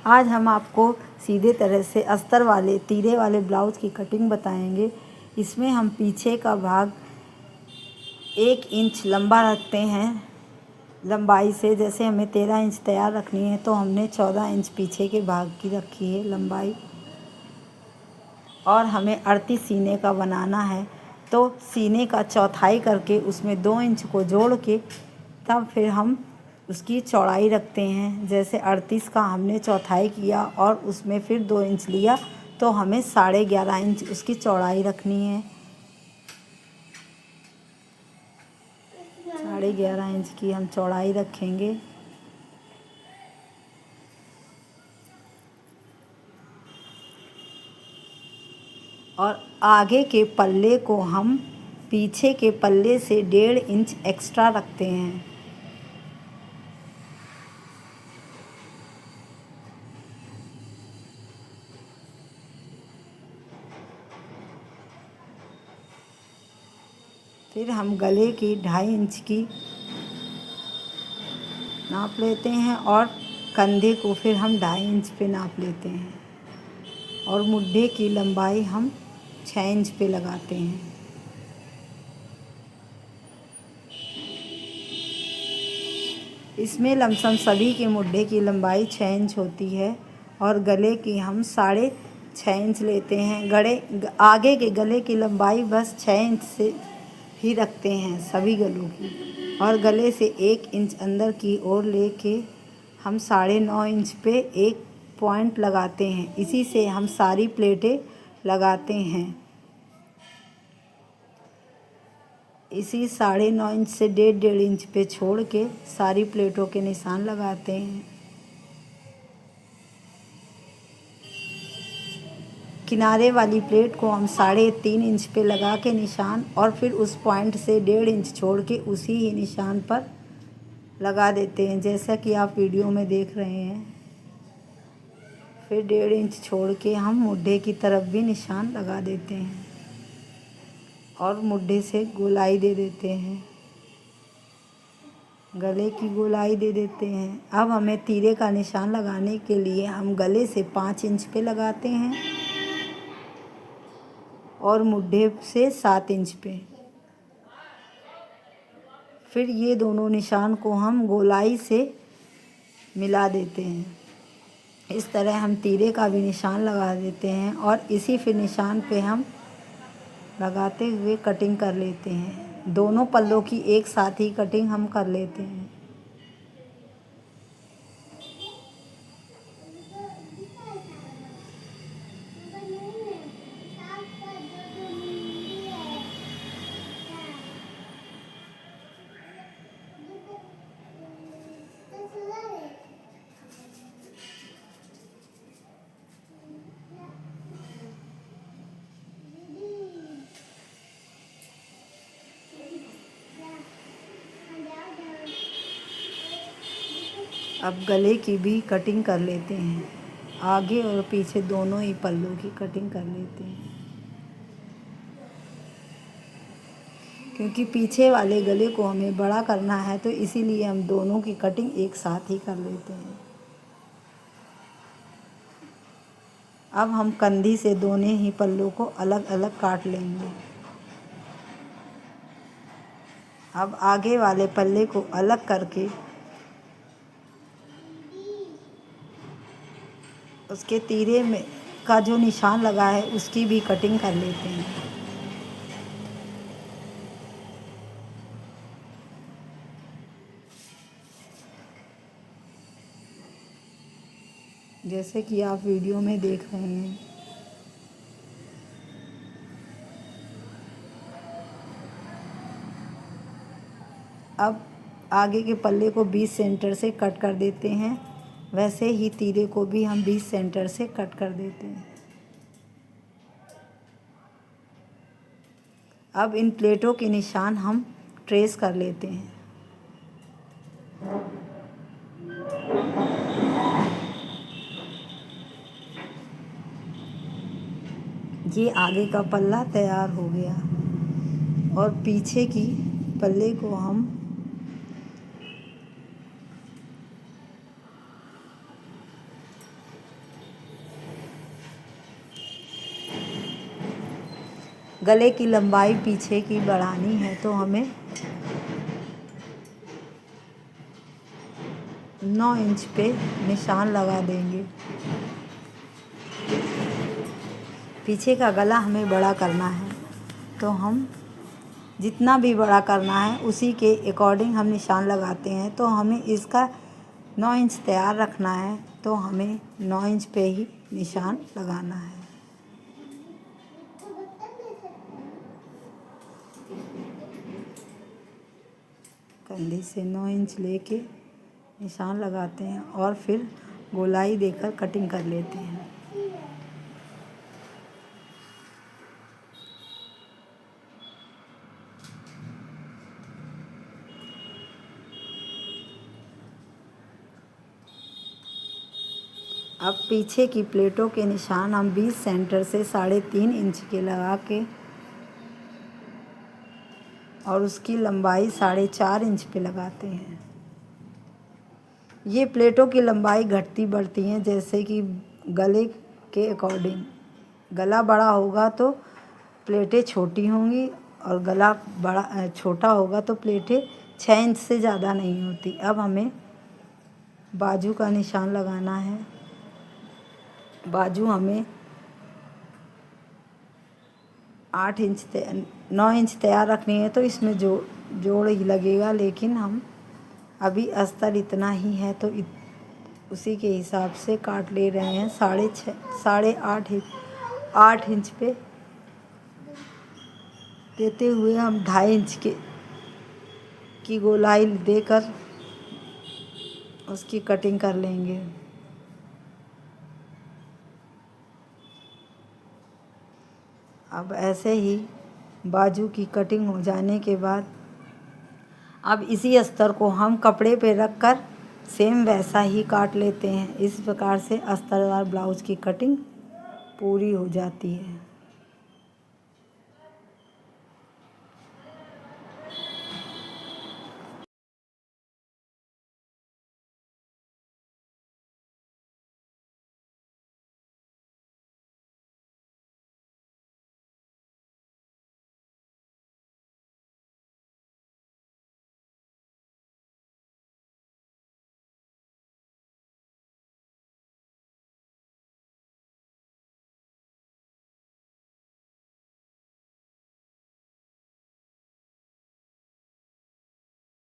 आज हम आपको सीधे तरह से अस्तर वाले तीरे वाले ब्लाउज़ की कटिंग बताएंगे। इसमें हम पीछे का भाग 1 इंच लंबा रखते हैं लंबाई से। जैसे हमें 13 इंच तैयार रखनी है तो हमने 14 इंच पीछे के भाग की रखी है लंबाई, और हमें 38 सीने का बनाना है तो सीने का चौथाई करके उसमें 2 इंच को जोड़ के तब फिर हम उसकी चौड़ाई रखते हैं। जैसे 38 का हमने चौथाई किया और उसमें फिर 2 इंच लिया तो हमें 11.5 इंच उसकी चौड़ाई रखनी है। 11.5 इंच की हम चौड़ाई रखेंगे। और आगे के पल्ले को हम पीछे के पल्ले से 1.5 इंच एक्स्ट्रा रखते हैं। फिर हम गले की 2.5 इंच की नाप लेते हैं और कंधे को फिर हम 2.5 इंच पे नाप लेते हैं और मुड्ढे की लंबाई हम 6 इंच पे लगाते हैं। इसमें लमसम सभी के मुड्ढे की लंबाई 6 इंच होती है और गले की हम 6.5 इंच लेते हैं। आगे के गले की लंबाई बस 6 इंच से ही रखते हैं सभी गलों की, और गले से 1 इंच अंदर की ओर लेके हम 9.5 इंच पे एक पॉइंट लगाते हैं। इसी से हम सारी प्लेटें लगाते हैं। इसी 9.5 इंच से 1.5 इंच पे छोड़ के सारी प्लेटों के निशान लगाते हैं। किनारे वाली प्लेट को हम 3.5 इंच पे लगा के निशान, और फिर उस पॉइंट से 1.5 इंच छोड़ के उसी ही निशान पर लगा देते हैं, जैसा कि आप वीडियो में देख रहे हैं। फिर 1.5 इंच छोड़ के हम मुड्ढे की तरफ भी निशान लगा देते हैं और मुड्ढे से गोलाई दे देते हैं, गले की गोलाई दे देते हैं। अब हमें तीरे का निशान लगाने के लिए हम गले से 5 इंच पे लगाते हैं और मुड्ढे से 7 इंच पे। फिर ये दोनों निशान को हम गोलाई से मिला देते हैं। इस तरह हम तीरे का भी निशान लगा देते हैं और इसी फिर निशान पे हम लगाते हुए कटिंग कर लेते हैं। दोनों पल्लों की एक साथ ही कटिंग हम कर लेते हैं। अब गले की भी कटिंग कर लेते हैं। आगे और पीछे दोनों ही पल्लों की कटिंग कर लेते हैं, क्योंकि पीछे वाले गले को हमें बड़ा करना है तो इसीलिए हम दोनों की कटिंग एक साथ ही कर लेते हैं। अब हम कंधी से दोनों ही पल्लों को अलग अलग काट लेंगे। अब आगे वाले पल्ले को अलग करके उसके तीरे में का जो निशान लगा है उसकी भी कटिंग कर लेते हैं। जैसे कि आप वीडियो में देख रहे हैं। अब आगे के पल्ले को 20 सेंटर से कट कर देते हैं, वैसे ही तीरे को भी हम 20 सेंटर से कट कर देते हैं। अब इन प्लेटों के निशान हम ट्रेस कर लेते हैं। ये आगे का पल्ला तैयार हो गया और पीछे की पल्ले को हम गले की लंबाई पीछे की बढ़ानी है तो हमें 9 इंच पे निशान लगा देंगे। पीछे का गला हमें बड़ा करना है तो हम जितना भी बड़ा करना है उसी के अकॉर्डिंग हम निशान लगाते हैं। तो हमें इसका 9 इंच तैयार रखना है तो हमें 9 इंच पे ही निशान लगाना है। कंधी से 9 इंच लेके निशान लगाते हैं और फिर गोलाई देकर कटिंग कर लेते हैं। अब पीछे की प्लेटों के निशान हम 20 सेंटर से 3.5 इंच के लगा के और उसकी लंबाई 4.5 इंच पे लगाते हैं। ये प्लेटों की लंबाई घटती बढ़ती हैं जैसे कि गले के अकॉर्डिंग। गला बड़ा होगा तो प्लेटें छोटी होंगी और गला बड़ा छोटा होगा तो प्लेटें 6 इंच से ज़्यादा नहीं होती। अब हमें बाजू का निशान लगाना है। बाजू हमें 9 इंच तैयार रखनी है तो इसमें जोड़ ही लगेगा, लेकिन हम अभी अस्तर इतना ही है तो उसी के हिसाब से काट ले रहे हैं। 8 इंच पे देते हुए हम 2.5 इंच की गोलाई देकर उसकी कटिंग कर लेंगे। अब ऐसे ही बाजू की कटिंग हो जाने के बाद अब इसी अस्तर को हम कपड़े पे रख कर सेम वैसा ही काट लेते हैं। इस प्रकार से अस्तरदार ब्लाउज की कटिंग पूरी हो जाती है।